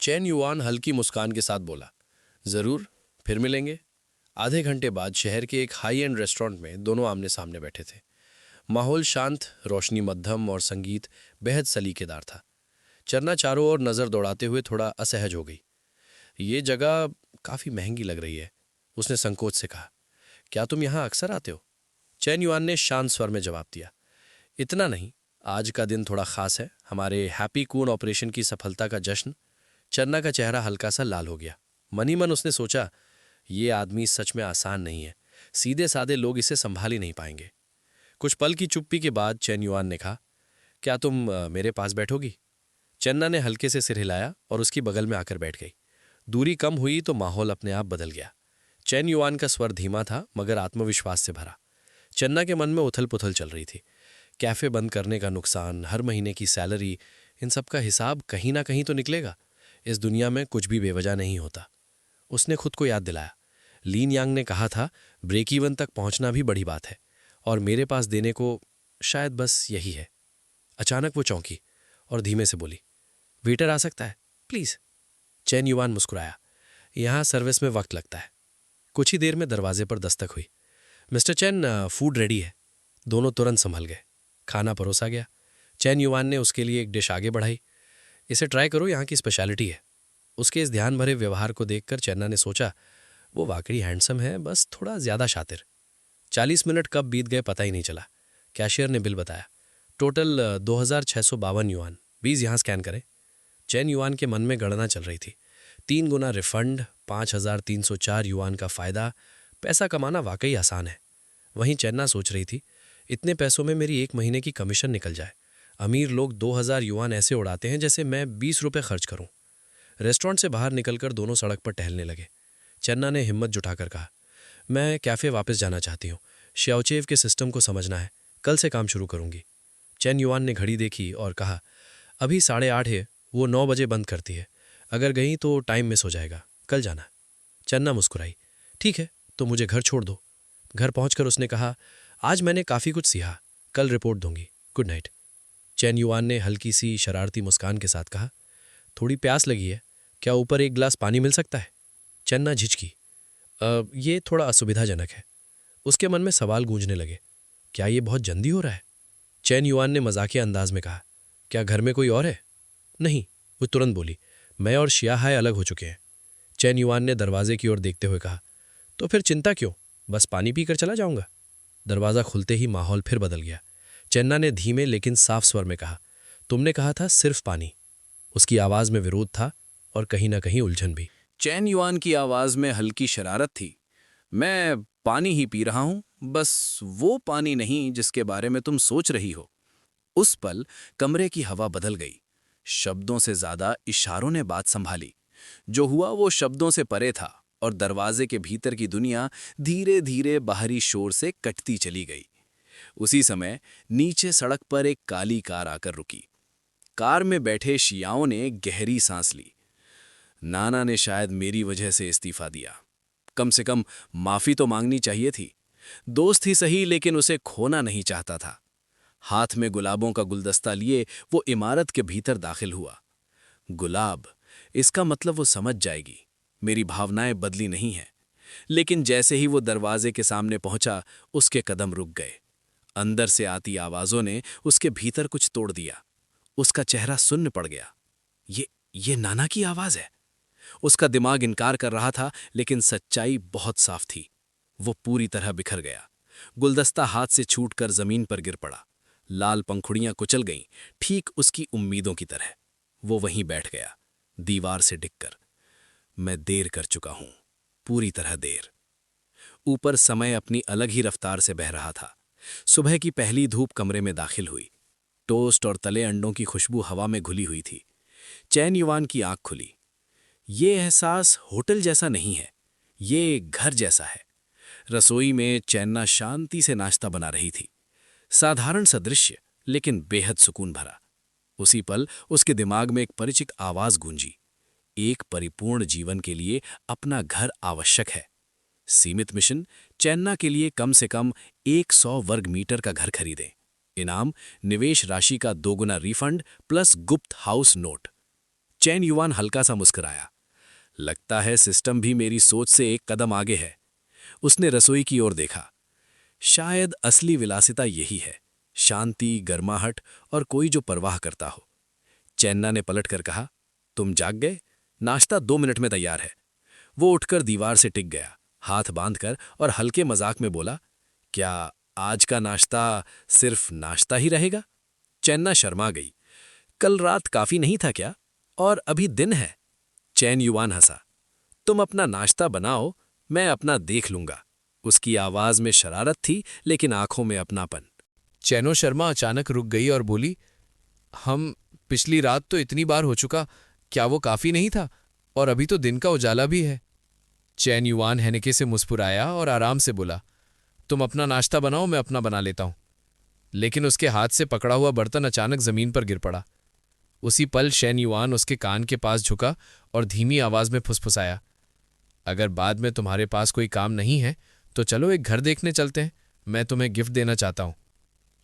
चैन yuan हल्की मुस्कान के साथ बोला, जरूर, फिर मिलेंगे। आधे घंटे बाद शहर के एक हाई एंड रेस्टोरेंट में दोनों आमने सामने बैठे थे। माहौल शांत, रोशनी मध्यम और संगीत बेहद सलीकेदार था। चरना चारों ओर नजर दौड़ाते हुए थोड़ा असहज हो गई। ये जगह काफी महंगी लग रही है, उसने संकोच से कहा। क्या तुम यहाँ अक्सर आते हो? चैन युआन ने शांत स्वर में जवाब दिया, इतना नहीं, आज का दिन थोड़ा खास है, हमारे हैप्पी कून ऑपरेशन की सफलता का जश्न। चन्ना का चेहरा हल्का सा लाल हो गया। मनी मन उसने सोचा, ये आदमी सच में आसान नहीं है, सीधे साधे लोग इसे संभाल ही नहीं पाएंगे। कुछ पल की चुप्पी के बाद चैन युआन ने कहा, क्या तुम मेरे पास बैठोगी? चन्ना ने हल्के से सिर हिलाया और उसकी बगल में आकर बैठ गई। दूरी कम हुई तो माहौल अपने आप बदल गया। चैन युआन का स्वर धीमा था मगर आत्मविश्वास से भरा। चन्ना के मन में उथल पुथल चल रही थी। कैफे बंद करने का नुकसान, हर महीने की सैलरी, इन सब का हिसाब कहीं ना कहीं तो निकलेगा। इस दुनिया में कुछ भी बेवजह नहीं होता। उसने खुद को याद दिलाया, लीन यांग ने कहा था, ब्रेक इवन तक पहुंचना भी बड़ी बात है, और मेरे पास देने को शायद बस यही है। अचानक वो चौंकी और धीमे से बोली, वेटर आ सकता है प्लीज? चैन युआन मुस्कुराया, यहाँ सर्विस में वक्त लगता है। कुछ ही देर में दरवाजे पर दस्तक हुई। मिस्टर चैन, फूड रेडी है। दोनों तुरंत संभल गए। खाना परोसा गया। चैन युआन ने उसके लिए एक डिश आगे बढ़ाई। इसे ट्राई करो, यहाँ की स्पेशलिटी है। उसके इस ध्यान भरे व्यवहार को देखकर चन्ना ने सोचा, वो वाकई हैंडसम है, बस थोड़ा ज्यादा शातिर। 40 मिनट कब बीत गए पता ही नहीं चला। कैशियर ने बिल बताया, टोटल 2652 युआन। 20 यहाँ स्कैन करें। चैन युआन के मन में गणना चल रही थी। 3 गुना रिफंड, 5304 युआन का फायदा। पैसा कमाना वाकई आसान है। वहीं चन्ना सोच रही थी, इतने पैसों में मेरी 1 महीने की कमीशन निकल जाए। अमीर लोग 2000 युआन ऐसे उड़ाते हैं जैसे मैं 20 रुपये खर्च करूं। रेस्टोरेंट से बाहर निकलकर दोनों सड़क पर टहलने लगे। चन्ना ने हिम्मत जुटाकर कहा, मैं कैफ़े वापस जाना चाहती हूँ। श्याओचेव के सिस्टम को समझना है, कल से काम शुरू करूंगी। चैन युआन ने घड़ी देखी और कहा, अभी 8:30 है, वो 9 बजे बंद करती है। अगर गई तो टाइम मिस हो जाएगा, कल जाना। चन्ना मुस्कुराई, ठीक है, तो मुझे घर छोड़ दो। घर पहुंचकर उसने कहा, आज मैंने काफ़ी कुछ सीखा, कल रिपोर्ट दूंगी, गुड नाइट। चैन युआन ने हल्की सी शरारती मुस्कान के साथ कहा, थोड़ी प्यास लगी है, क्या ऊपर एक गिलास पानी मिल सकता है? चन्ना झिझकी, ये थोड़ा असुविधाजनक है। उसके मन में सवाल गूंजने लगे, क्या ये बहुत जल्दी हो रहा है? चैन युआन ने मजाकिया अंदाज में कहा, क्या घर में कोई और है? नहीं, वो तुरंत बोली, मैं और शियाहाय अलग हो चुके हैं। चैन युआन ने दरवाजे की ओर देखते हुए कहा, तो फिर चिंता क्यों, बस पानी पीकर चला जाऊंगा। दरवाज़ा खुलते ही माहौल फिर बदल गया। चन्ना ने धीमे लेकिन साफ स्वर में कहा, तुमने कहा था सिर्फ पानी। उसकी आवाज़ में विरोध था और कहीं ना कहीं उलझन भी। चैन युआन की आवाज में हल्की शरारत थी। मैं पानी ही पी रहा हूं, बस वो पानी नहीं जिसके बारे में तुम सोच रही हो। उस पल कमरे की हवा बदल गई। शब्दों से ज्यादा इशारों ने बात संभाली। जो हुआ वो शब्दों से परे था और दरवाजे के भीतर की दुनिया धीरे धीरे बाहरी शोर से कटती चली गई। उसी समय नीचे सड़क पर एक काली कार आकर रुकी। कार में बैठे शियाओं ने गहरी सांस ली। नाना ने शायद मेरी वजह से इस्तीफा दिया। कम से कम माफी तो मांगनी चाहिए थी। दोस्त ही सही, लेकिन उसे खोना नहीं चाहता था। हाथ में गुलाबों का गुलदस्ता लिए वो इमारत के भीतर दाखिल हुआ। गुलाब, इसका मतलब वो समझ जाएगी, मेरी भावनाएं बदली नहीं हैं। लेकिन जैसे ही वो दरवाजे के सामने पहुंचा, उसके कदम रुक गए। अंदर से आती आवाजों ने उसके भीतर कुछ तोड़ दिया। उसका चेहरा सुन्न पड़ गया। ये नाना की आवाज है। उसका दिमाग इनकार कर रहा था, लेकिन सच्चाई बहुत साफ थी। वो पूरी तरह बिखर गया। गुलदस्ता हाथ से छूटकर जमीन पर गिर पड़ा। लाल पंखुड़ियां कुचल गईं, ठीक उसकी उम्मीदों की तरह। वो वहीं बैठ गया, दीवार से डिगकर। मैं देर कर चुका हूं, पूरी तरह देर। ऊपर समय अपनी अलग ही रफ्तार से बह रहा था। सुबह की पहली धूप कमरे में दाखिल हुई। टोस्ट और तले अंडों की खुशबू हवा में घुली हुई थी। चैन युआन की आंख खुली। ये एहसास होटल जैसा नहीं है, ये घर जैसा है। रसोई में चैन्ना शांति से नाश्ता बना रही थी। साधारण सा दृश्य, लेकिन बेहद सुकून भरा। उसी पल उसके दिमाग में एक परिचित आवाज गूंजी, एक परिपूर्ण जीवन के लिए अपना घर आवश्यक है। सीमित मिशन, चैन्ना के लिए कम से कम 100 वर्ग मीटर का घर खरीदें। इनाम, निवेश राशि का 2 गुना रिफंड प्लस गुप्त हाउस नोट। चैन युआन हल्का सा मुस्कुराया। लगता है सिस्टम भी मेरी सोच से एक कदम आगे है। उसने रसोई की ओर देखा। शायद असली विलासिता यही है, शांति, गर्माहट और कोई जो परवाह करता हो। चैन्ना ने पलटकर कहा, तुम जाग गए? नाश्ता 2 मिनट में तैयार है। वो उठकर दीवार से टिक गया, हाथ बांधकर, और हल्के मजाक में बोला, क्या आज का नाश्ता सिर्फ नाश्ता ही रहेगा? चैन्ना शर्मा गई। कल रात काफी नहीं था क्या? और अभी दिन है। चैन युआन हंसा। तुम अपना नाश्ता बनाओ, मैं अपना देख लूंगा। उसकी आवाज में शरारत थी, लेकिन आंखों में अपनापन। चैनो शर्मा अचानक रुक गई और बोली, हम पिछली रात तो इतनी बार हो चुका, क्या वो काफी नहीं था? और अभी तो दिन का उजाला भी है। चैन युआन हैनके से मुस्कुराया और आराम से बोला, तुम अपना नाश्ता बनाओ, मैं अपना बना लेता हूं। लेकिन उसके हाथ से पकड़ा हुआ बर्तन अचानक जमीन पर गिर पड़ा। उसी पल शैन युआन उसके कान के पास झुका और धीमी आवाज में फुसफुसाया, अगर बाद में तुम्हारे पास कोई काम नहीं है तो चलो एक घर देखने चलते हैं, मैं तुम्हें गिफ्ट देना चाहता हूं।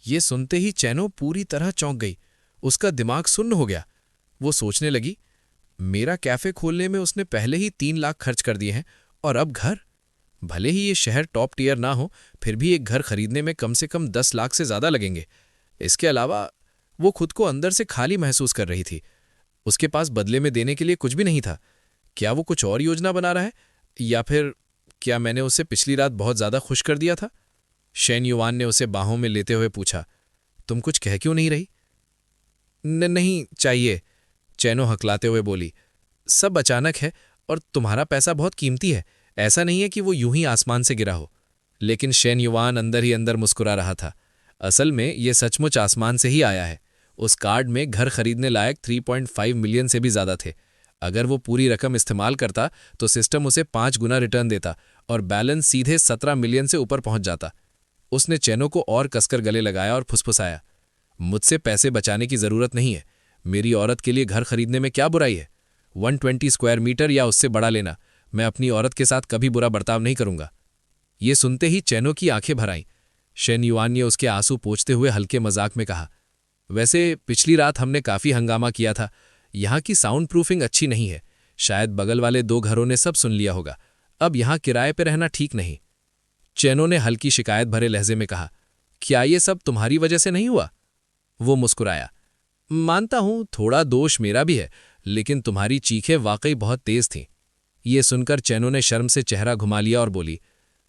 ये सुनते ही चैनो पूरी तरह चौंक गई। उसका दिमाग सुन्न हो गया। वो सोचने लगी, मेरा कैफे खोलने में उसने पहले ही 3 लाख खर्च कर दिए हैं, और अब घर? भले ही ये शहर टॉप टियर ना हो, फिर भी एक घर खरीदने में कम से कम 10 लाख से ज्यादा लगेंगे। इसके अलावा वो खुद को अंदर से खाली महसूस कर रही थी। उसके पास बदले में देने के लिए कुछ भी नहीं था। क्या वो कुछ और योजना बना रहा है, या फिर क्या मैंने उसे पिछली रात बहुत ज्यादा खुश कर दिया था? शैन युआन ने उसे बाहों में लेते हुए पूछा, तुम कुछ कह क्यों नहीं रही? नहीं चाहिए, चैनो हकलाते हुए बोली। सब अचानक है और तुम्हारा पैसा बहुत कीमती है। ऐसा नहीं है कि वो यूं ही आसमान से गिरा हो। लेकिन शैन युआन अंदर ही अंदर मुस्कुरा रहा था। असल में ये सचमुच आसमान से ही आया है। उस कार्ड में घर खरीदने लायक 3.5 मिलियन से भी ज्यादा थे। अगर वो पूरी रकम इस्तेमाल करता तो सिस्टम उसे 5 गुना रिटर्न देता और बैलेंस सीधे 17 मिलियन से ऊपर पहुंच जाता। उसने चैनो को और कसकर गले लगाया और फुसफुसाया, मुझसे पैसे बचाने की जरूरत नहीं है। मेरी औरत के लिए घर खरीदने में क्या बुराई है? 120 स्क्वायर मीटर या उससे बड़ा लेना, मैं अपनी औरत के साथ कभी बुरा बर्ताव नहीं करूंगा। ये सुनते ही चैनो की आंखें भर आईं। शैन युआन ने उसके आंसू पोंछते हुए हल्के मजाक में कहा, वैसे पिछली रात हमने काफी हंगामा किया था। यहाँ की साउंड प्रूफिंग अच्छी नहीं है। शायद बगल वाले 2 घरों ने सब सुन लिया होगा। अब यहाँ किराए पे रहना ठीक नहीं। चैनो ने हल्की शिकायत भरे लहजे में कहा, क्या ये सब तुम्हारी वजह से नहीं हुआ? वो मुस्कुराया, मानता हूं थोड़ा दोष मेरा भी है, लेकिन तुम्हारी चीखें वाकई बहुत तेज थीं। ये सुनकर चैनो ने शर्म से चेहरा घुमा लिया और बोली,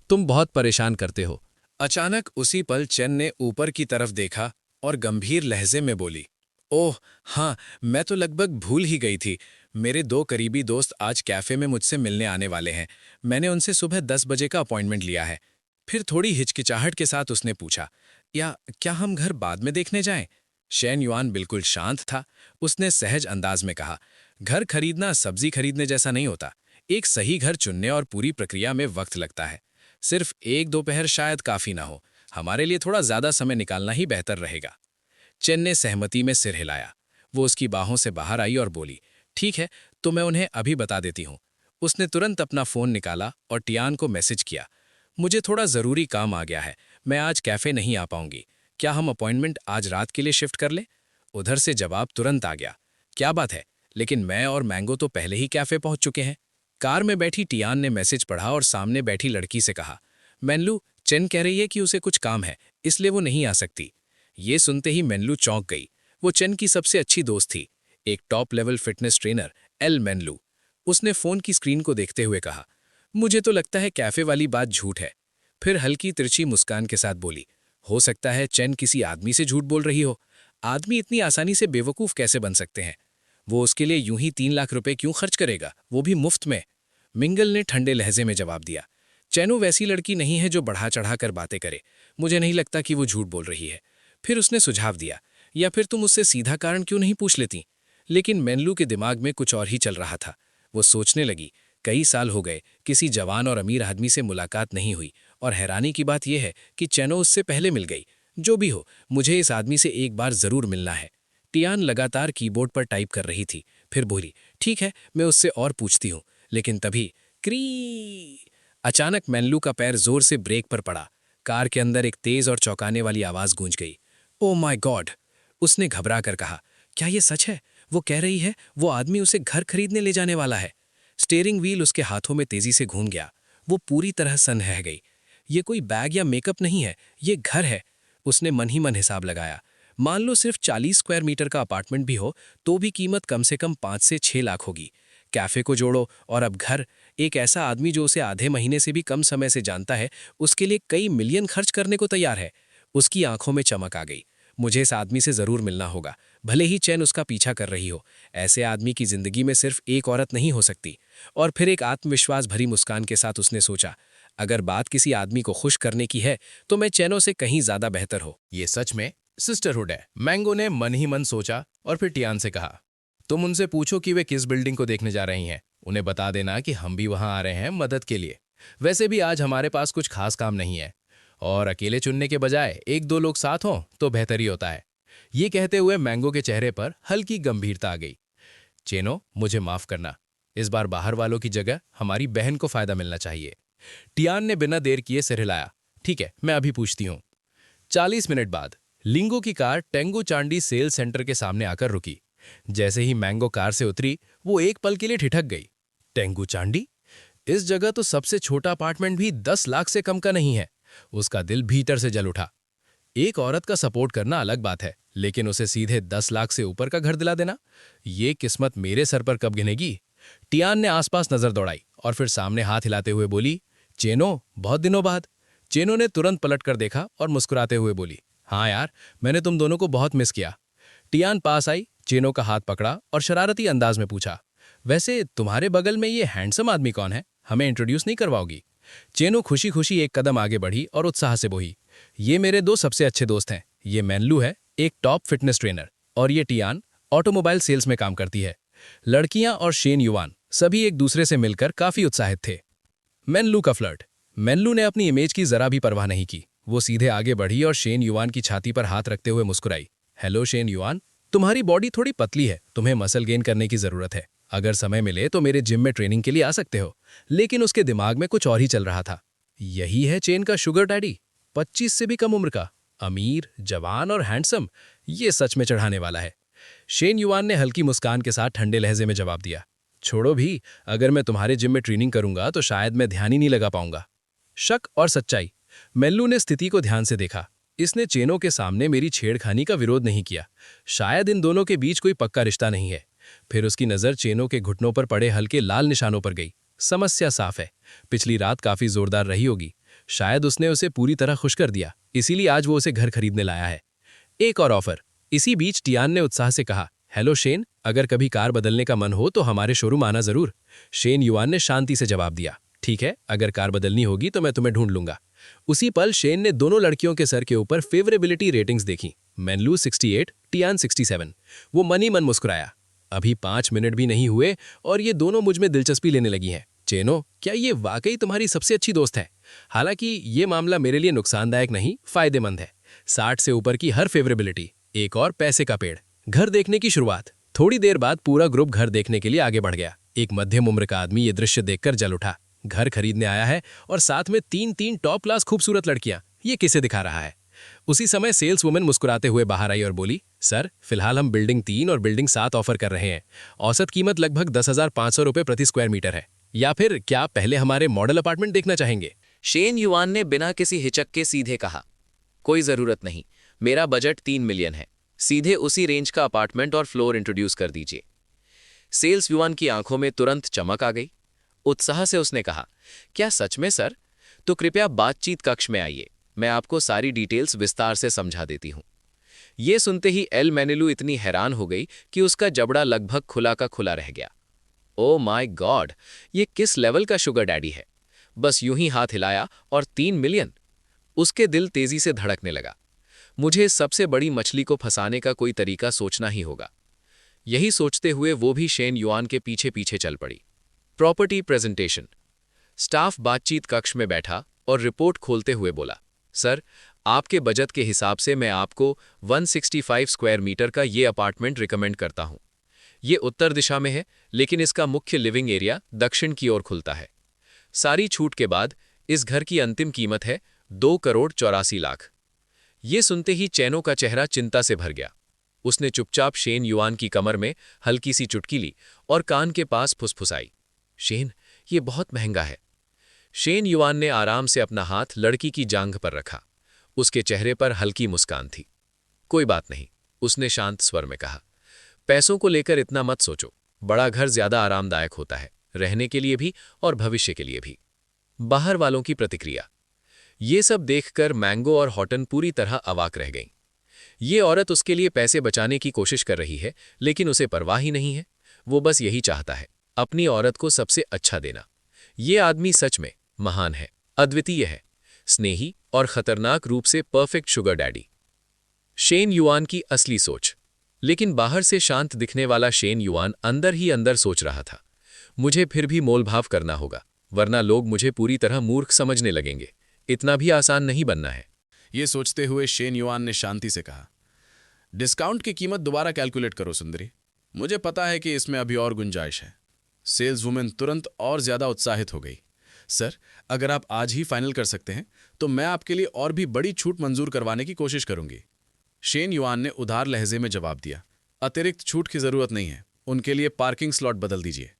तुम बहुत परेशान करते हो। अचानक उसी पल चैन ने ऊपर की तरफ देखा और गंभीर लहजे में बोली, ओह हाँ, मैं तो लगभग भूल ही गई थी। मेरे 2 करीबी दोस्त आज कैफे में मुझसे मिलने आने वाले हैं। मैंने उनसे सुबह 10 बजे का अपॉइंटमेंट लिया है। फिर थोड़ी हिचकिचाहट के साथ उसने पूछा, या क्या हम घर बाद में देखने जाएं? शैन युआन बिल्कुल शांत था। उसने सहज अंदाज में कहा, घर खरीदना सब्जी खरीदने जैसा नहीं होता। एक सही घर चुनने और पूरी प्रक्रिया में वक्त लगता है। सिर्फ 1 दोपहर शायद काफी ना हो। हमारे लिए थोड़ा ज्यादा समय निकालना ही बेहतर रहेगा। चैन ने सहमति में सिर हिलाया। वो उसकी बाहों से बाहर आई और बोली, ठीक है, तो मैं उन्हें अभी बता देती हूँ। उसने तुरंत अपना फोन निकाला और टियान को मैसेज किया, मुझे थोड़ा जरूरी काम आ गया है, मैं आज कैफे नहीं आ पाऊंगी। क्या हम अपॉइंटमेंट आज रात के लिए शिफ्ट कर लें? उधर से जवाब तुरंत आ गया, क्या बात है, लेकिन मैं और मैंगो तो पहले ही कैफे पहुंच चुके हैं। कार में बैठी टियान ने मैसेज पढ़ा और सामने बैठी लड़की से कहा, मैनलू, चेन कह रही है कि उसे कुछ काम है, इसलिए वो नहीं आ सकती। ये सुनते ही मेनलू चौंक गई। वो चेन की सबसे अच्छी दोस्त थी, एक टॉप लेवल फिटनेस ट्रेनर एल मेनलू। उसने फोन की स्क्रीन को देखते हुए कहा, मुझे तो लगता है कैफे वाली बात झूठ है। फिर हल्की तिरछी मुस्कान के साथ बोली, हो सकता है चेन किसी आदमी से झूठ बोल रही हो। आदमी इतनी आसानी से बेवकूफ कैसे बन सकते हैं? वो उसके लिए यूं ही 3 लाख रुपए क्यों खर्च करेगा, वो भी मुफ्त में? मिंगल ने ठंडे लहजे में जवाब दिया, चैनो वैसी लड़की नहीं है जो बढ़ा चढ़ा कर बातें करे। मुझे नहीं लगता कि वो झूठ बोल रही है। फिर उसने सुझाव दिया, या फिर तुम उससे सीधा कारण क्यों नहीं पूछ लेती? लेकिन मेनलू के दिमाग में कुछ और ही चल रहा था। वो सोचने लगी, कई साल हो गए किसी जवान और अमीर आदमी से मुलाकात नहीं हुई, और हैरानी की बात यह है कि चैनो उससे पहले मिल गई। जो भी हो, मुझे इस आदमी से एक बार जरूर मिलना है। टियान लगातार कीबोर्ड पर टाइप कर रही थी। फिर बोली, ठीक है, मैं उससे और पूछती हूँ। लेकिन तभी क्री, अचानक मेनलू का पैर जोर से ब्रेक पर पड़ा। कार के अंदर एक तेज और चौंकाने वाली आवाज गूंज गई। ओ माय गॉड, उसने घबरा कर कहा, क्या ये सच है? वो कह रही है वो आदमी उसे घर खरीदने ले जाने वाला है। स्टीयरिंग व्हील उसके हाथों में तेजी से घूम गया। वो पूरी तरह सन्न गई। ये कोई बैग या मेकअप नहीं है, ये घर है। उसने मन ही मन हिसाब लगाया। मान लो सिर्फ 40 स्क्वायर मीटर का अपार्टमेंट भी हो तो भी कीमत कम से कम 5 से 6 लाख होगी। कैफे को जोड़ो और अब घर। एक ऐसा आदमी जो उसे आधे महीने से भी कम समय से जानता है, उसके लिए कई मिलियन खर्च करने को तैयार है। उसकी आंखों में चमक आ गई। मुझे इस आदमी से जरूर मिलना होगा, भले ही चैन उसका पीछा कर रही हो। ऐसे आदमी की जिंदगी में सिर्फ एक औरत नहीं हो सकती। और फिर एक आत्मविश्वास भरी मुस्कान के साथ उसने सोचा, अगर बात किसी आदमी को खुश करने की है तो मैं चैनो से कहीं ज्यादा बेहतर हो। ये सच में सिस्टरहुड है, मैंगो ने मन ही मन सोचा और फिर टियान से कहा, तुम उनसे पूछो कि वे किस बिल्डिंग को देखने जा रही हैं। उन्हें बता देना कि हम भी वहां आ रहे हैं मदद के लिए। वैसे भी आज हमारे पास कुछ खास काम नहीं है और अकेले चुनने के बजाय 1-2 लोग साथ हों तो बेहतर ही होता है। ये कहते हुए मैंगो के चेहरे पर हल्की गंभीरता आ गई। चेनो, मुझे माफ करना, इस बार बाहर वालों की जगह हमारी बहन को फायदा मिलना चाहिए। टियान ने बिना देर किए सिर हिलाया। ठीक है, मैं अभी पूछती हूँ। 40 मिनट बाद लिंगो की कार टेंगो चांडी सेल सेंटर के सामने आकर रुकी। जैसे ही मैंगो कार से उतरी, वो एक पल के लिए ठिठक गई। टेंगो चांडी? इस जगह तो सबसे छोटा अपार्टमेंट भी 10 लाख से कम का नहीं है। उसका दिल भीतर से जल उठा। एक औरत का सपोर्ट करना अलग बात है, लेकिन उसे सीधे 10 लाख से ऊपर का घर दिला देना, ये किस्मत मेरे सर पर कब गिनेगी? टियान ने आसपास नजर दौड़ाई और फिर सामने हाथ हिलाते हुए बोली, चेनो, बहुत दिनों बाद। चेनो ने तुरंत पलटकर देखा और मुस्कुराते हुए बोली, हाँ यार, मैंने तुम दोनों को बहुत मिस किया। टियान पास आई, चेनो का हाथ पकड़ा और शरारती अंदाज में पूछा, वैसे तुम्हारे बगल में ये हैंडसम आदमी कौन है? हमें इंट्रोड्यूस नहीं करवाओगी? चेनो खुशी खुशी एक कदम आगे बढ़ी और उत्साह से बोली, ये मेरे 2 सबसे अच्छे दोस्त हैं। ये मैनलू है, एक टॉप फिटनेस ट्रेनर, और ये टियान, ऑटोमोबाइल सेल्स में काम करती है। लड़कियां और शेन युवान सभी एक दूसरे से मिलकर काफी उत्साहित थे। मैनलू का फ्लर्ट। मैनलू ने अपनी इमेज की जरा भी परवाह नहीं की। वो सीधे आगे बढ़ी और शेन युवान की छाती पर हाथ रखते हुए मुस्कुराई। हेलो शेन युवान, तुम्हारी बॉडी थोड़ी पतली है, तुम्हें मसल गेन करने की जरूरत है। अगर समय मिले तो मेरे जिम में ट्रेनिंग के लिए आ सकते हो। लेकिन उसके दिमाग में कुछ और ही चल रहा था। यही है चेन का शुगर डैडी, 25 से भी कम उम्र का, अमीर, जवान और हैंडसम। ये सच में चढ़ाने वाला है। शेन युवान ने हल्की मुस्कान के साथ ठंडे लहजे में जवाब दिया, छोड़ो भी, अगर मैं तुम्हारे जिम में ट्रेनिंग करूंगा तो शायद मैं ध्यान ही नहीं लगा पाऊंगा। शक और सच्चाई। मैनलू ने स्थिति को ध्यान से देखा। इसने चेनो के सामने मेरी छेड़खानी का विरोध नहीं किया। शायद इन दोनों के बीच कोई पक्का रिश्ता नहीं है। फिर उसकी नजर चेनो के घुटनों पर पड़े हल्के लाल निशानों पर गई। समस्या साफ है, पिछली रात काफी जोरदार रही होगी। शायद उसने उसे पूरी तरह खुश कर दिया, इसीलिए आज वो उसे घर खरीदने लाया है। एक और ऑफर। इसी बीच टियान ने उत्साह से कहा, हेलो शेन, अगर कभी कार बदलने का मन हो तो हमारे शोरूम आना जरूर। शेन युवान ने शांति से जवाब दिया, ठीक है, अगर कार बदलनी होगी तो मैं तुम्हें ढूंढ लूंगा। उसी पल शेन ने दोनों लड़कियों के सर के ऊपर फेवरेबिलिटी रेटिंग्स देखी। मैनलू 68, टियान 67। वो मन ही मन मुस्कुराया। अभी 5 मिनट भी नहीं हुए और ये दोनों मुझ में दिलचस्पी लेने लगी हैं। चेनो, क्या ये वाकई तुम्हारी सबसे अच्छी दोस्त है? हालांकि ये मामला मेरे लिए नुकसानदायक नहीं, फायदेमंद है। 60 से ऊपर की हर फेवरेबिलिटी, एक और पैसे का पेड़। घर देखने की शुरुआत। थोड़ी देर बाद पूरा ग्रुप घर देखने के लिए आगे बढ़ गया। एक मध्यम उम्र का आदमी ये दृश्य देखकर जल उठा। घर खरीदने आया है और साथ में 3 टॉप क्लास खूबसूरत लड़कियां। ये किसे दिखा रहा है? उसी समय सेल्स वुमेन मुस्कुराते हुए बाहर आई और बोली, सर, फिलहाल हम बिल्डिंग 3 और बिल्डिंग 7 ऑफर कर रहे हैं। औसत कीमत लगभग 10,500 रुपए प्रति स्क्वायर मीटर है। या फिर क्या आप पहले हमारे मॉडल अपार्टमेंट देखना चाहेंगे? शेन युवान ने बिना किसी हिचक के सीधे कहा, कोई जरूरत नहीं, मेरा बजट 3 मिलियन है। सीधे उसी रेंज का अपार्टमेंट और फ्लोर इंट्रोड्यूस कर दीजिए। सेल्स युवान की आंखों में तुरंत चमक आ गई। उत्साह से उसने कहा, क्या सच में सर? तो कृपया बातचीत कक्ष में आइए, मैं आपको सारी डिटेल्स विस्तार से समझा देती हूं। ये सुनते ही एल मैनिलू इतनी हैरान हो गई कि उसका जबड़ा लगभग खुला का खुला रह गया। ओ माय गॉड, ये किस लेवल का शुगर डैडी है? बस यूं ही हाथ हिलाया और 3 मिलियन। उसके दिल तेजी से धड़कने लगा। मुझे इस सबसे बड़ी मछली को फंसाने का कोई तरीका सोचना ही होगा। यही सोचते हुए वो भी शेन युआन के पीछे पीछे चल पड़ी। Property presentation. स्टाफ बातचीत कक्ष में बैठा और रिपोर्ट खोलते हुए बोला, सर, आपके बजट के हिसाब से मैं आपको 165 स्क्वायर मीटर का ये अपार्टमेंट रिकमेंड करता हूं। ये उत्तर दिशा में है, लेकिन इसका मुख्य लिविंग एरिया दक्षिण की ओर खुलता है। सारी छूट के बाद इस घर की अंतिम कीमत है 2 करोड़ 84 लाख। ये सुनते ही चैनो का चेहरा चिंता से भर गया। उसने चुपचाप शेन युआन की कमर में हल्की सी चुटकी ली और कान के पास फुसफुसाई। शेन, ये बहुत महंगा है। शेन युआन ने आराम से अपना हाथ लड़की की जांघ पर रखा। उसके चेहरे पर हल्की मुस्कान थी। कोई बात नहीं, उसने शांत स्वर में कहा। पैसों को लेकर इतना मत सोचो। बड़ा घर ज्यादा आरामदायक होता है, रहने के लिए भी और भविष्य के लिए भी। बाहर वालों की प्रतिक्रिया। ये सब देखकर मैंगो और हॉटन पूरी तरह अवाक रह गईं। ये औरत उसके लिए पैसे बचाने की कोशिश कर रही है, लेकिन उसे परवाह ही नहीं है। वो बस यही चाहता है, अपनी औरत को सबसे अच्छा देना। ये आदमी सच में महान है, अद्वितीय है, स्नेही और खतरनाक रूप से perfect sugar daddy. Shane yuan की असली सोच। लेकिन बाहर से शांत दिखने वाला शेन युआन अंदर ही अंदर सोच रहा था, मुझे फिर भी मोलभाव करना होगा, वरना लोग मुझे पूरी तरह मूर्ख समझने लगेंगे। इतना भी आसान नहीं बनना है। ये सोचते हुए शेन युआन ने शांति से कहा, डिस्काउंट की कीमत दोबारा कैलकुलेट करो सुंदरी। मुझे पता है कि इसमें अभी और गुंजाइश है। सेल्स वुमेन तुरंत और ज्यादा उत्साहित हो गई। सर, अगर आप आज ही फाइनल कर सकते हैं तो मैं आपके लिए और भी बड़ी छूट मंजूर करवाने की कोशिश करूंगी। शेन युआन ने उदार लहजे में जवाब दिया, अतिरिक्त छूट की जरूरत नहीं है, उनके लिए पार्किंग स्लॉट बदल दीजिए।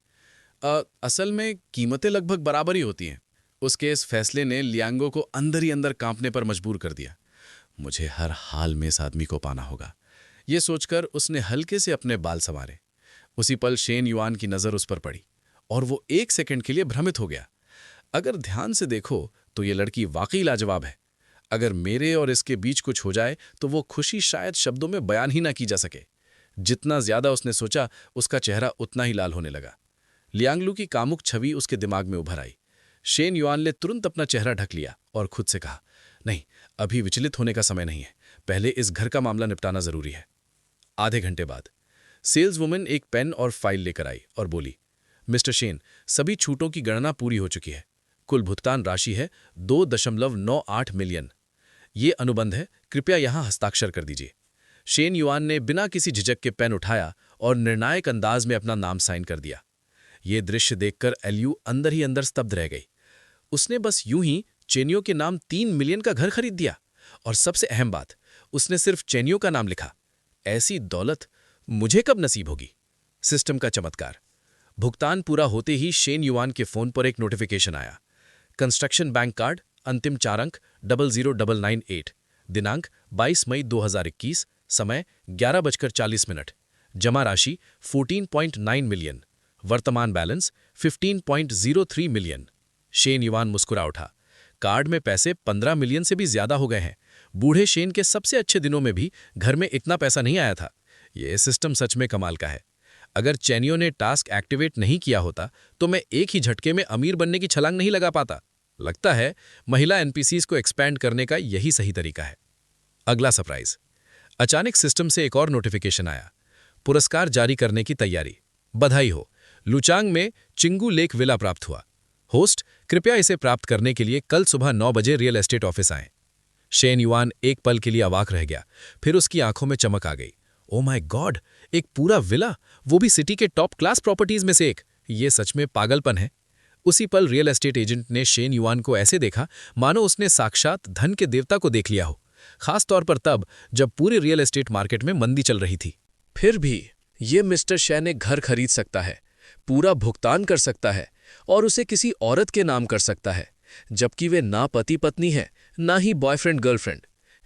असल में कीमतें लगभग बराबर ही होती हैं। उसके इस फैसले ने लियांगो को अंदर ही अंदर कांपने पर मजबूर कर दिया। मुझे हर हाल में इस आदमी को पाना होगा, यह सोचकर उसने हल्के से अपने बाल संवारे। उसी पल शेन युआन की नजर उस पर पड़ी और वो 1 सेकंड के लिए भ्रमित हो गया। अगर ध्यान से देखो तो ये लड़की वाकई लाजवाब है। अगर मेरे और इसके बीच कुछ हो जाए तो वो खुशी शायद शब्दों में बयान ही ना की जा सके। जितना ज्यादा उसने सोचा, उसका चेहरा उतना ही लाल होने लगा। लियांगलू की कामुक छवि उसके दिमाग में उभर आई। शेन युआन ने तुरंत अपना चेहरा ढक लिया और खुद से कहा, नहीं, अभी विचलित होने का समय नहीं है, पहले इस घर का मामला निपटाना जरूरी है। आधे घंटे बाद सेल्स वुमेन एक पेन और फाइल लेकर आई और बोली, मिस्टर शेन, सभी छूटों की गणना पूरी हो चुकी है। कुल भुगतान राशि है 2.98 मिलियन। ये अनुबंध है, कृपया यहां हस्ताक्षर कर दीजिए। शेन युआन ने बिना किसी झिझक के पेन उठाया और निर्णायक अंदाज में अपना नाम साइन कर दिया। ये दृश्य देखकर एल्यू अंदर ही अंदर स्तब्ध रह गई। उसने बस यूं ही चेनियो के नाम 3 मिलियन का घर खरीद दिया, और सबसे अहम बात, उसने सिर्फ चेनियो का नाम लिखा। ऐसी दौलत मुझे कब नसीब होगी? सिस्टम का चमत्कार। भुगतान पूरा होते ही शेन युआन के फोन पर एक नोटिफिकेशन आया। कंस्ट्रक्शन बैंक कार्ड, अंतिम 4 अंक 00998, दिनांक 22 मई 2021, समय 11:40, जमा राशि 14.9 मिलियन, वर्तमान बैलेंस 15.03 मिलियन। शेन युआन मुस्कुरा उठा। कार्ड में पैसे 15 मिलियन से भी ज्यादा हो गए हैं। बूढ़े शेन के सबसे अच्छे दिनों में भी घर में इतना पैसा नहीं आया था। यह सिस्टम सच में कमाल का है। अगर चेनियो ने टास्क एक्टिवेट नहीं किया होता तो मैं एक ही झटके में अमीर बनने की छलांग नहीं लगा पाता। लगता है महिला एनपीसीज को एक्सपैंड करने का यही सही तरीका है। अगला सरप्राइज। अचानक सिस्टम से एक और नोटिफिकेशन आया। पुरस्कार जारी करने की तैयारी। बधाई हो, लुचांग में चिंगू लेक विला प्राप्त हुआ। होस्ट, कृपया इसे प्राप्त करने के लिए कल सुबह 9 बजे रियल एस्टेट ऑफिस आएं। शेन युआन एक पल के लिए अवाक रह गया, फिर उसकी आंखों में चमक आ गई। ओ माय गॉड, एक पूरा विला, वो भी सिटी के टॉप क्लास प्रॉपर्टीज में से एक। ये सच में पागलपन है। उसी पल रियल एस्टेट एजेंट ने शेन युआन को ऐसे देखा मानो उसने साक्षात धन के देवता को देख लिया हो, खास तौर पर तब जब पूरी रियल एस्टेट मार्केट में मंदी चल रही थी। फिर भी ये मिस्टर शेन एक घर खरीद सकता है, पूरा भुगतान कर सकता है और उसे किसी औरत के नाम कर सकता है, जबकि वे ना पति पत्नी है, ना ही बॉयफ्रेंड गर्लफ्रेंड।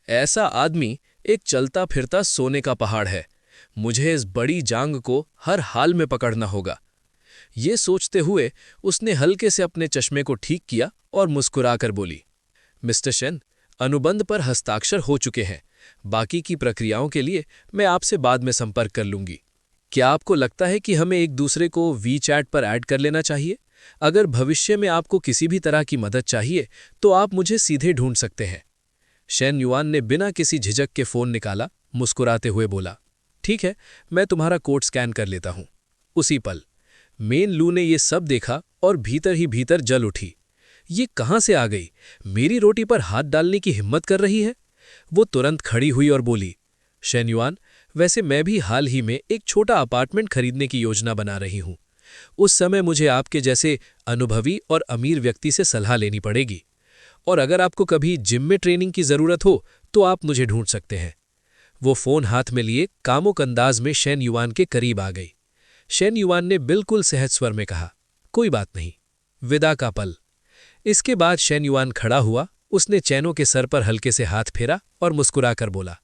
ऐसा आदमी एक चलता फिरता सोने का पहाड़ है। मुझे इस बड़ी जांग को हर हाल में पकड़ना होगा। ये सोचते हुए उसने हल्के से अपने चश्मे को ठीक किया और मुस्कुराकर बोली, मिस्टर शेन, अनुबंध पर हस्ताक्षर हो चुके हैं। बाकी की प्रक्रियाओं के लिए मैं आपसे बाद में संपर्क कर लूंगी। क्या आपको लगता है कि हमें एक दूसरे को वीचैट पर ऐड कर लेना चाहिए? अगर भविष्य में आपको किसी भी तरह की मदद चाहिए तो आप मुझे सीधे ढूंढ सकते हैं। शेन युआन ने बिना किसी झिझक के फोन निकाला, मुस्कुराते हुए बोला, ठीक है, मैं तुम्हारा कोड स्कैन कर लेता हूं। उसी पल मेन लू ने ये सब देखा और भीतर ही भीतर जल उठी। ये कहां से आ गई? मेरी रोटी पर हाथ डालने की हिम्मत कर रही है। वो तुरंत खड़ी हुई और बोली, शेन युआन, वैसे मैं भी हाल ही में एक छोटा अपार्टमेंट खरीदने की योजना बना रही हूं। उस समय मुझे आपके जैसे अनुभवी और अमीर व्यक्ति से सलाह लेनी पड़ेगी, और अगर आपको कभी जिम में ट्रेनिंग की जरूरत हो तो आप मुझे ढूंढ सकते हैं। वो फोन हाथ में लिए कामुक अंदाज में शेन युआन के करीब आ गई। शेन युआन ने बिल्कुल सहज स्वर में कहा, कोई बात नहीं, विदा का पल। इसके बाद शेन युआन खड़ा हुआ, उसने चैनो के सर पर हल्के से हाथ फेरा और मुस्कुराकर बोला,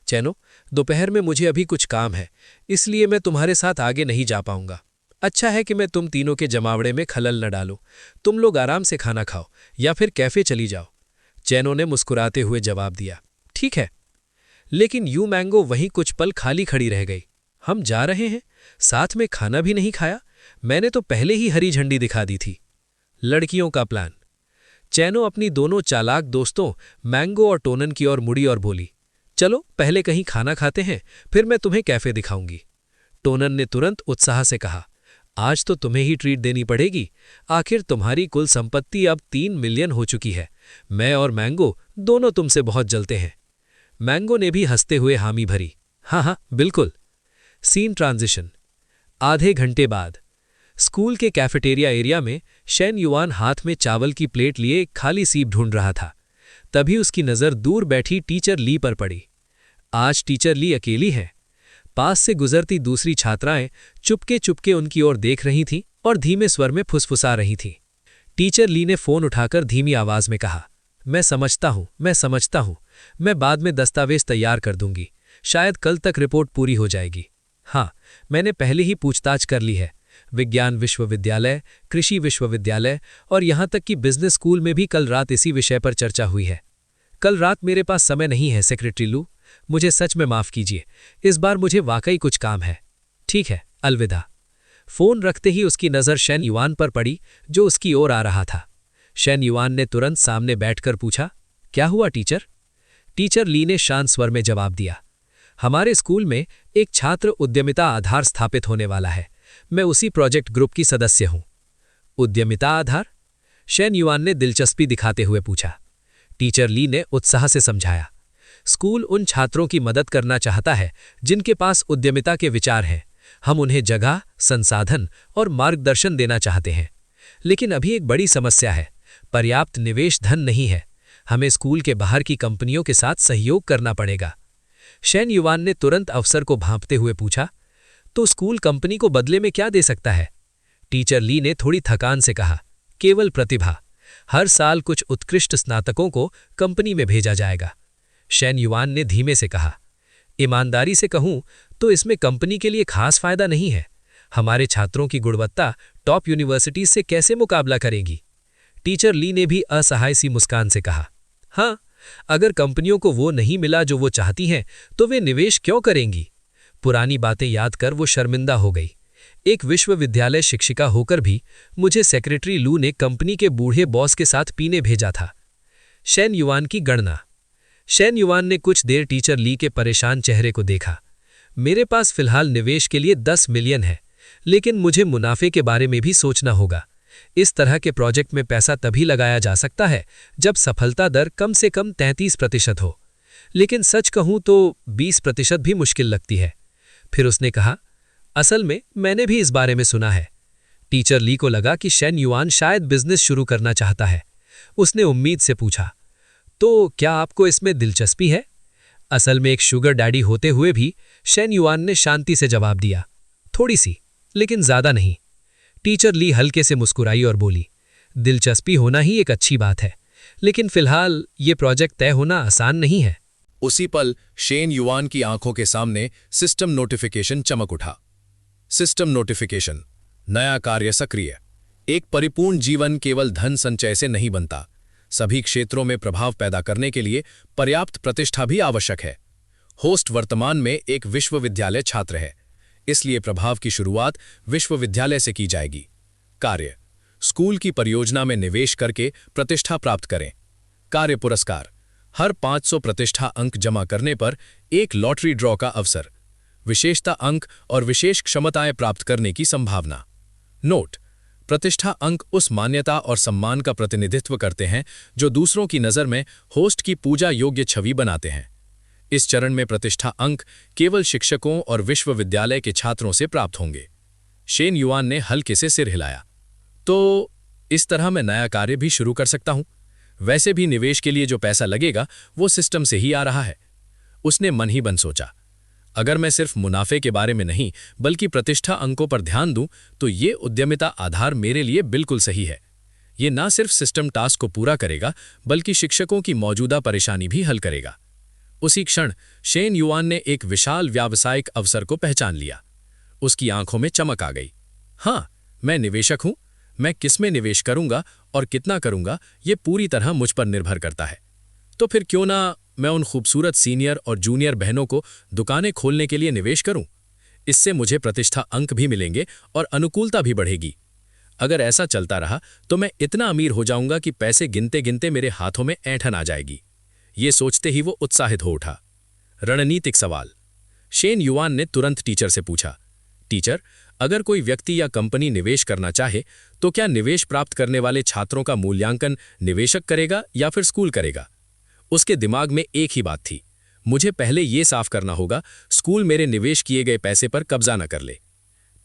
चैनो, दोपहर में मुझे अभी कुछ काम है, इसलिए मैं तुम्हारे साथ आगे नहीं जा पाऊंगा। अच्छा है कि मैं तुम तीनों के जमावड़े में खलल न डालूं। तुम लोग आराम से खाना खाओ या फिर कैफे चली जाओ। चैनो ने मुस्कुराते हुए जवाब दिया, ठीक है। लेकिन यू मैंगो वहीं कुछ पल खाली खड़ी रह गई। हम जा रहे हैं, साथ में खाना भी नहीं खाया? मैंने तो पहले ही हरी झंडी दिखा दी थी। लड़कियों का प्लान। चैनो अपनी दोनों चालाक दोस्तों मैंगो और टोनन की ओर मुड़ी और बोली, चलो पहले कहीं खाना खाते हैं, फिर मैं तुम्हें कैफे दिखाऊंगी। टोनन ने तुरंत उत्साह से कहा, आज तो तुम्हें ही ट्रीट देनी पड़ेगी। आखिर तुम्हारी कुल संपत्ति अब 3 मिलियन हो चुकी है। मैं और मैंगो दोनों तुमसे बहुत जलते हैं। मैंगो ने भी हंसते हुए हामी भरी, हाँ हाँ बिल्कुल। Scene transition. आधे घंटे बाद स्कूल के कैफेटेरिया एरिया में शेन युआन हाथ में चावल की प्लेट लिए एक खाली सीप ढूंढ रहा था। तभी उसकी नज़र दूर बैठी टीचर ली पर पड़ी। आज टीचर ली अकेली है। पास से गुजरती दूसरी छात्राएं चुपके चुपके उनकी ओर देख रही थीं और धीमे स्वर में फुसफुसा रही थीं। टीचर ली ने फोन उठाकर धीमी आवाज में कहा, मैं समझता हूं, मैं बाद में दस्तावेज तैयार कर दूंगी। शायद कल तक रिपोर्ट पूरी हो जाएगी। हाँ, मैंने पहले ही पूछताछ कर ली है। विज्ञान विश्वविद्यालय, कृषि विश्वविद्यालय और यहां तक कि बिजनेस स्कूल में भी कल रात इसी विषय पर चर्चा हुई है। कल रात मेरे पास समय नहीं है सेक्रेटरी लू, मुझे सच में माफ कीजिए। इस बार मुझे वाकई कुछ काम है। ठीक है, अलविदा। फोन रखते ही उसकी नज़र शेन युआन पर पड़ी जो उसकी ओर आ रहा था। शेन युआन ने तुरंत सामने बैठकर पूछा, क्या हुआ टीचर? टीचर ली ने शांत स्वर में जवाब दिया, हमारे स्कूल में एक छात्र उद्यमिता आधार स्थापित होने वाला है। मैं उसी प्रोजेक्ट ग्रुप की सदस्य हूं। उद्यमिता आधार? शेन युआन ने दिलचस्पी दिखाते हुए पूछा। टीचर ली ने उत्साह से समझाया, स्कूल उन छात्रों की मदद करना चाहता है जिनके पास उद्यमिता के विचार हैं। हम उन्हें जगह, संसाधन और मार्गदर्शन देना चाहते हैं। लेकिन अभी एक बड़ी समस्या है, पर्याप्त निवेश धन नहीं है। हमें स्कूल के बाहर की कंपनियों के साथ सहयोग करना पड़ेगा। शेन युआन ने तुरंत अवसर को भांपते हुए पूछा, तो स्कूल कंपनी को बदले में क्या दे सकता है? टीचर ली ने थोड़ी थकान से कहा, केवल प्रतिभा। हर साल कुछ उत्कृष्ट स्नातकों को कंपनी में भेजा जाएगा। शेन युआन ने धीमे से कहा, ईमानदारी से कहूं तो इसमें कंपनी के लिए खास फायदा नहीं है। हमारे छात्रों की गुणवत्ता टॉप यूनिवर्सिटीज से कैसे मुकाबला करेगी? टीचर ली ने भी असहाय सी मुस्कान से कहा, हाँ, अगर कंपनियों को वो नहीं मिला जो वो चाहती हैं तो वे निवेश क्यों करेंगी? पुरानी बातें याद कर वो शर्मिंदा हो गई। एक विश्वविद्यालय शिक्षिका होकर भी मुझे सेक्रेटरी लू ने कंपनी के बूढ़े बॉस के साथ पीने भेजा था। शेन युआन की गणना। शेन युआन ने कुछ देर टीचर ली के परेशान चेहरे को देखा। मेरे पास फिलहाल निवेश के लिए 10 मिलियन है, लेकिन मुझे मुनाफे के बारे में भी सोचना होगा। इस तरह के प्रोजेक्ट में पैसा तभी लगाया जा सकता है जब सफलता दर कम से कम 33% हो। लेकिन सच कहूं तो 20% भी मुश्किल लगती है। फिर उसने कहा, असल में मैंने भी इस बारे में सुना है। टीचर ली को लगा कि शेन युआन शायद बिजनेस शुरू करना चाहता है। उसने उम्मीद से पूछा, तो क्या आपको इसमें दिलचस्पी है? असल में एक शुगर डैडी होते हुए भी शेन युआन ने शांति से जवाब दिया, थोड़ी सी, लेकिन ज्यादा नहीं। टीचर ली हल्के से मुस्कुराई और बोली, दिलचस्पी होना ही एक अच्छी बात है, लेकिन फिलहाल ये प्रोजेक्ट तय होना आसान नहीं है। उसी पल शेन युआन की आंखों के सामने सिस्टम नोटिफिकेशन चमक उठा। सिस्टम नोटिफिकेशन, नया कार्य सक्रिय। एक परिपूर्ण जीवन केवल धन संचय से नहीं बनता। सभी क्षेत्रों में प्रभाव पैदा करने के लिए पर्याप्त प्रतिष्ठा भी आवश्यक है। होस्ट वर्तमान में एक विश्वविद्यालय छात्र है, इसलिए प्रभाव की शुरुआत विश्वविद्यालय से की जाएगी। कार्य, स्कूल की परियोजना में निवेश करके प्रतिष्ठा प्राप्त करें। कार्य पुरस्कार, हर 500 प्रतिष्ठा अंक जमा करने पर एक लॉटरी ड्रॉ का अवसर। विशेषता अंक और विशेष क्षमताएं प्राप्त करने की संभावना। नोट, प्रतिष्ठा अंक उस मान्यता और सम्मान का प्रतिनिधित्व करते हैं जो दूसरों की नज़र में होस्ट की पूजा योग्य छवि बनाते हैं। इस चरण में प्रतिष्ठा अंक केवल शिक्षकों और विश्वविद्यालय के छात्रों से प्राप्त होंगे। शेन युआन ने हल्के से सिर हिलाया, तो इस तरह मैं नया कार्य भी शुरू कर सकता हूं। वैसे भी निवेश के लिए जो पैसा लगेगा वो सिस्टम से ही आ रहा है। उसने मन ही मन सोचा, अगर मैं सिर्फ मुनाफे के बारे में नहीं बल्कि प्रतिष्ठा अंकों पर ध्यान दूं तो ये उद्यमिता आधार मेरे लिए बिल्कुल सही है। ये ना सिर्फ सिस्टम टास्क को पूरा करेगा बल्कि शिक्षकों की मौजूदा परेशानी भी हल करेगा। उसी क्षण शेन युआन ने एक विशाल व्यावसायिक अवसर को पहचान लिया। उसकी आंखों में चमक आ गई। हाँ, मैं निवेशक हूं। मैं किसमें निवेश करूंगा और कितना करूंगा ये पूरी तरह मुझ पर निर्भर करता है। तो फिर क्यों ना मैं उन खूबसूरत सीनियर और जूनियर बहनों को दुकानें खोलने के लिए निवेश करूं। इससे मुझे प्रतिष्ठा अंक भी मिलेंगे और अनुकूलता भी बढ़ेगी। अगर ऐसा चलता रहा तो मैं इतना अमीर हो जाऊंगा कि पैसे गिनते गिनते मेरे हाथों में ऐंठन आ जाएगी। ये सोचते ही वो उत्साहित हो उठा। रणनीतिक सवाल। शेन युआन ने तुरंत टीचर से पूछा, टीचर, अगर कोई व्यक्ति या कंपनी निवेश करना चाहे तो क्या निवेश प्राप्त करने वाले छात्रों का मूल्यांकन निवेशक करेगा या फिर स्कूल करेगा? उसके दिमाग में एक ही बात थी, मुझे पहले ये साफ करना होगा स्कूल मेरे निवेश किए गए पैसे पर कब्जा न कर ले।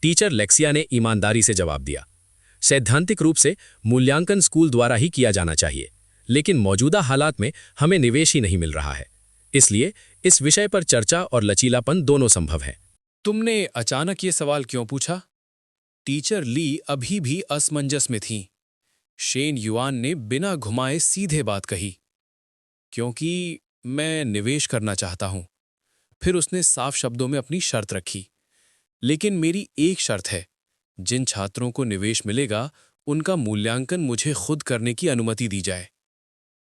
टीचर लेक्सिया ने ईमानदारी से जवाब दिया, सैद्धांतिक रूप से मूल्यांकन स्कूल द्वारा ही किया जाना चाहिए, लेकिन मौजूदा हालात में हमें निवेश ही नहीं मिल रहा है। इसलिए इस विषय पर चर्चा और लचीलापन दोनों संभव है। तुमने अचानक ये सवाल क्यों पूछा? टीचर ली अभी भी असमंजस में थीं। शेन युआन ने बिना घुमाए सीधे बात कही, क्योंकि मैं निवेश करना चाहता हूं। फिर उसने साफ शब्दों में अपनी शर्त रखी, लेकिन मेरी एक शर्त है, जिन छात्रों को निवेश मिलेगा उनका मूल्यांकन मुझे खुद करने की अनुमति दी जाए।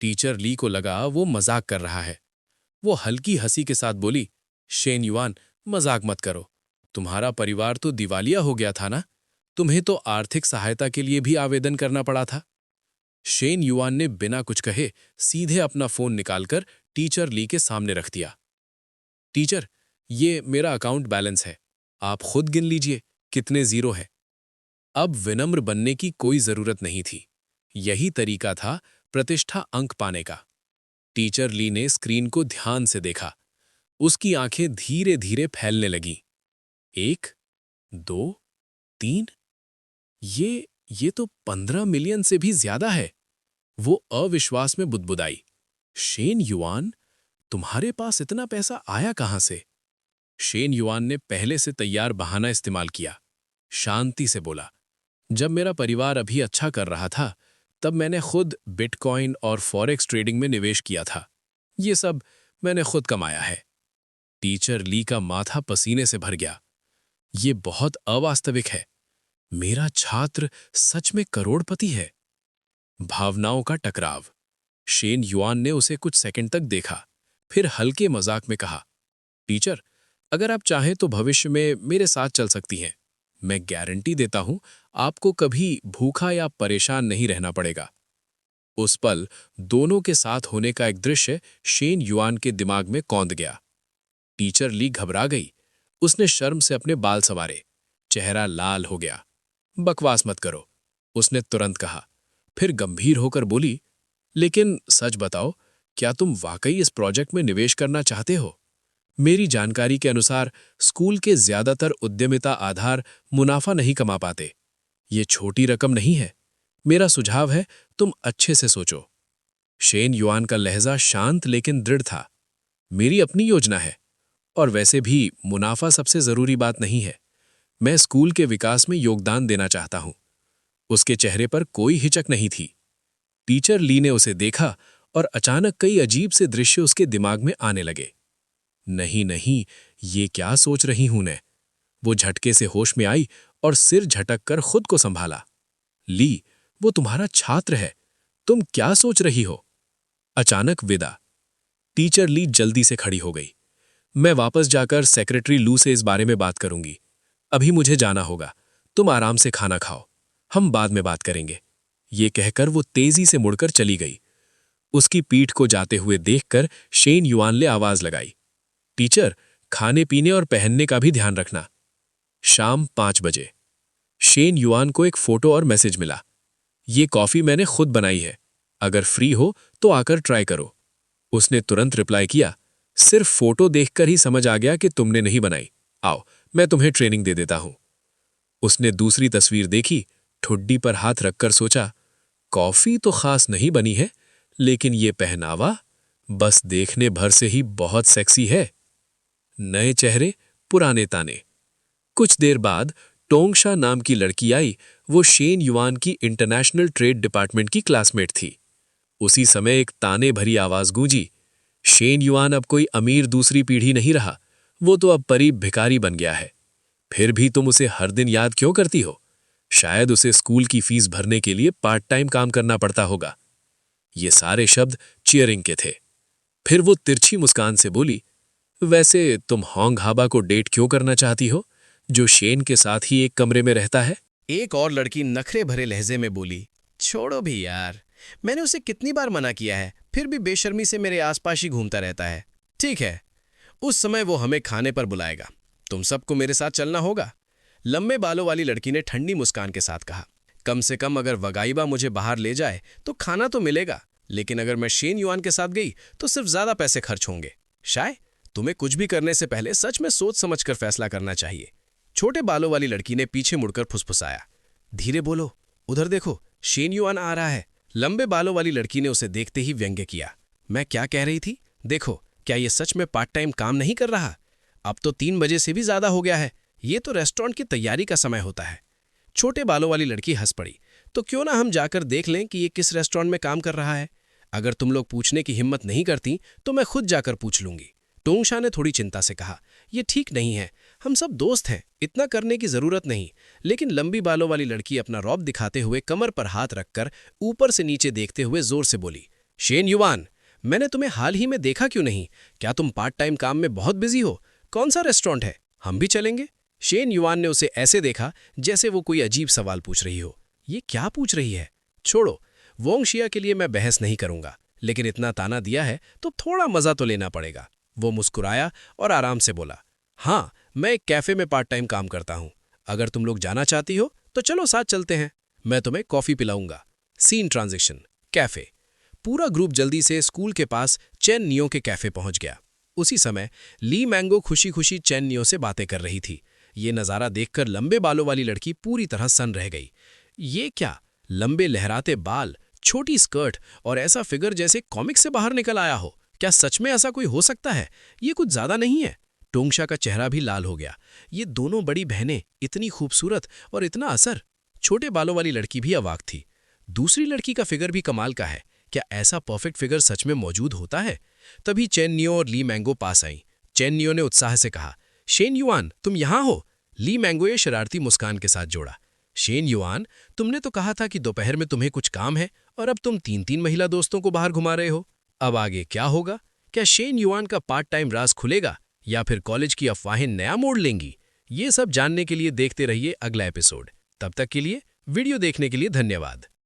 टीचर ली को लगा वो मजाक कर रहा है। वो हल्की हंसी के साथ बोली, शेन युआन, मजाक मत करो। तुम्हारा परिवार तो दिवालिया हो गया था ना, तुम्हें तो आर्थिक सहायता के लिए भी आवेदन करना पड़ा था। शेन युआन ने बिना कुछ कहे सीधे अपना फोन निकालकर टीचर ली के सामने रख दिया। टीचर, ये मेरा अकाउंट बैलेंस है, आप खुद गिन लीजिए कितने जीरो है। अब विनम्र बनने की कोई जरूरत नहीं थी। यही तरीका था प्रतिष्ठा अंक पाने का। टीचर ली ने स्क्रीन को ध्यान से देखा। उसकी आंखें धीरे धीरे फैलने लगीं। 1, 2, 3, ये तो 15 मिलियन से भी ज्यादा है। वो अविश्वास में बुदबुदाई, शेन युआन, तुम्हारे पास इतना पैसा आया कहां से? शेन युआन ने पहले से तैयार बहाना इस्तेमाल किया। शांति से बोला, जब मेरा परिवार अभी अच्छा कर रहा था तब मैंने खुद बिटकॉइन और फॉरेक्स ट्रेडिंग में निवेश किया था। ये सब मैंने खुद कमाया है। टीचर ली का माथा पसीने से भर गया। ये बहुत अवास्तविक है। मेरा छात्र सच में करोड़पति है। भावनाओं का टकराव। शेन युआन ने उसे कुछ सेकंड तक देखा, फिर हल्के मजाक में कहा, टीचर, अगर आप चाहें तो भविष्य में मेरे साथ चल सकती हैं। मैं गारंटी देता हूं आपको कभी भूखा या परेशान नहीं रहना पड़ेगा। उस पल दोनों के साथ होने का एक दृश्य शेन युआन के दिमाग में कौंध गया। टीचर ली घबरा गई। उसने शर्म से अपने बाल संवारे। चेहरा लाल हो गया। बकवास मत करो, उसने तुरंत कहा। फिर गंभीर होकर बोली, लेकिन सच बताओ, क्या तुम वाकई इस प्रोजेक्ट में निवेश करना चाहते हो? मेरी जानकारी के अनुसार स्कूल के ज्यादातर उद्यमिता आधार मुनाफा नहीं कमा पाते। ये छोटी रकम नहीं है। मेरा सुझाव है तुम अच्छे से सोचो। शेन युआन का लहजा शांत लेकिन दृढ़ था। मेरी अपनी योजना है, और वैसे भी मुनाफा सबसे जरूरी बात नहीं है। मैं स्कूल के विकास में योगदान देना चाहता हूं। उसके चेहरे पर कोई हिचक नहीं थी। टीचर ली ने उसे देखा और अचानक कई अजीब से दृश्य उसके दिमाग में आने लगे। नहीं नहीं, ये क्या सोच रही हूं मैं? वो झटके से होश में आई और सिर झटक कर खुद को संभाला। ली, वो तुम्हारा छात्र है, तुम क्या सोच रही हो? अचानक विदा। टीचर ली जल्दी से खड़ी हो गई। मैं वापस जाकर सेक्रेटरी लू से इस बारे में बात करूंगी। अभी मुझे जाना होगा। तुम आराम से खाना खाओ, हम बाद में बात करेंगे। ये कहकर वो तेजी से मुड़कर चली गई। उसकी पीठ को जाते हुए देखकर शेन युआन ने आवाज लगाई, टीचर, खाने पीने और पहनने का भी ध्यान रखना। शाम 5 बजे शेन युआन को एक फोटो और मैसेज मिला। ये कॉफी मैंने खुद बनाई है, अगर फ्री हो तो आकर ट्राई करो। उसने तुरंत रिप्लाई किया, सिर्फ फोटो देखकर ही समझ आ गया कि तुमने नहीं बनाई। आओ, मैं तुम्हें ट्रेनिंग दे देता हूं। उसने दूसरी तस्वीर देखी, ठुड्डी पर हाथ रखकर सोचा, कॉफी तो खास नहीं बनी है, लेकिन ये पहनावा, बस देखने भर से ही बहुत सेक्सी है। नए चेहरे, पुराने ताने। कुछ देर बाद टोंगशा नाम की लड़की आई। वो शेन युआन की इंटरनेशनल ट्रेड डिपार्टमेंट की क्लासमेट थी। उसी समय एक ताने भरी आवाज गूंजी, शेन युआन अब कोई अमीर दूसरी पीढ़ी नहीं रहा, वो तो अब परीब भिखारी बन गया है। फिर भी तुम उसे हर दिन याद क्यों करती हो? शायद उसे स्कूल की फीस भरने के लिए पार्ट टाइम काम करना पड़ता होगा। ये सारे शब्द चियरिंग के थे। फिर वो तिरछी मुस्कान से बोली, वैसे तुम होंग हाबा को डेट क्यों करना चाहती हो, जो शेन के साथ ही एक कमरे में रहता है? एक और लड़की नखरे भरे लहजे में बोली, छोड़ो भी यार, मैंने उसे कितनी बार मना किया है, फिर भी बेशर्मी से मेरे आसपास ही घूमता रहता है। ठीक है, उस समय वो हमें खाने पर बुलाएगा, तुम सबको मेरे साथ चलना होगा। लंबे बालों वाली लड़की ने ठंडी मुस्कान के साथ कहा, कम से कम अगर वगाइबा मुझे बाहर ले जाए तो खाना तो मिलेगा, लेकिन अगर मैं शेन युआन के साथ गई तो सिर्फ ज्यादा पैसे खर्च होंगे। शायद तुम्हें कुछ भी करने से पहले सच में सोच समझकर फैसला करना चाहिए। छोटे बालों वाली लड़की ने पीछे मुड़कर फुसफुसाया, धीरे बोलो, उधर देखो, शेन युआन आ रहा है। लंबे बालों वाली लड़की ने उसे देखते ही व्यंग्य किया, मैं क्या कह रही थी? देखो, क्या ये सच में पार्ट टाइम काम नहीं कर रहा? अब तो 3 बजे से भी ज्यादा हो गया है, ये तो रेस्टोरेंट की तैयारी का समय होता है। छोटे बालों वाली लड़की हंस पड़ी, तो क्यों ना हम जाकर देख लें कि ये किस रेस्टोरेंट में काम कर रहा है। अगर तुम लोग पूछने की हिम्मत नहीं करती तो मैं खुद जाकर पूछ लूंगी। टोंगशा ने थोड़ी चिंता से कहा, ये ठीक नहीं है, हम सब दोस्त हैं, इतना करने की जरूरत नहीं। लेकिन लंबी बालों वाली लड़की अपना रौब दिखाते हुए कमर पर हाथ रखकर ऊपर से नीचे देखते हुए जोर से बोली, शेन युआन, मैंने तुम्हें हाल ही में देखा क्यों नहीं? क्या तुम पार्ट टाइम काम में बहुत बिजी हो? कौन सा रेस्टोरेंट है? हम भी चलेंगे। शेन युआन ने उसे ऐसे देखा जैसे वो कोई अजीब सवाल पूछ रही हो। ये क्या पूछ रही है? छोड़ो, वोंगशिया के लिए मैं बहस नहीं करूंगा, लेकिन इतना ताना दिया है तो थोड़ा मजा तो लेना पड़ेगा। वो मुस्कुराया और आराम से बोला, हाँ, मैं एक कैफे में पार्ट टाइम काम करता हूं। अगर तुम लोग जाना चाहती हो तो चलो साथ चलते हैं, मैं तुम्हें कॉफी पिलाऊंगा। Scene transition, cafe. पूरा ग्रुप जल्दी से स्कूल के पास चेन नियो के कैफे पहुंच गया। उसी समय ली मैंगो खुशी खुशी चेन नियो से बातें कर रही थी। ये नज़ारा देखकर लंबे बालों वाली लड़की पूरी तरह सन रह गई। ये क्या, लंबे लहराते बाल, छोटी स्कर्ट और ऐसा फिगर जैसे कॉमिक से बाहर निकल आया हो। क्या सच में ऐसा कोई हो सकता है? ये कुछ ज्यादा नहीं है। टोंगशा का चेहरा भी लाल हो गया। ये दोनों बड़ी बहनें, इतनी खूबसूरत और इतना असर। छोटे बालों वाली लड़की भी अवाक थी। दूसरी लड़की का फिगर भी कमाल का है। क्या ऐसा परफेक्ट फिगर सच में मौजूद होता है? तभी चेन नियो और ली मैंगो पास आई। चेन नियो ने उत्साह से कहा, शेन युआन, तुम यहां हो? ली मैंगो ये शरारती मुस्कान के साथ जोड़ा, शेन युआन, तुमने तो कहा था कि दोपहर में तुम्हें कुछ काम है और अब तुम 3-3 महिला दोस्तों को बाहर घुमा रहे हो। अब आगे क्या होगा? क्या शेन युआन का पार्ट टाइम राज खुलेगा या फिर कॉलेज की अफवाहें नया मोड़ लेंगी? ये सब जानने के लिए देखते रहिए अगला एपिसोड। तब तक के लिए वीडियो देखने के लिए धन्यवाद।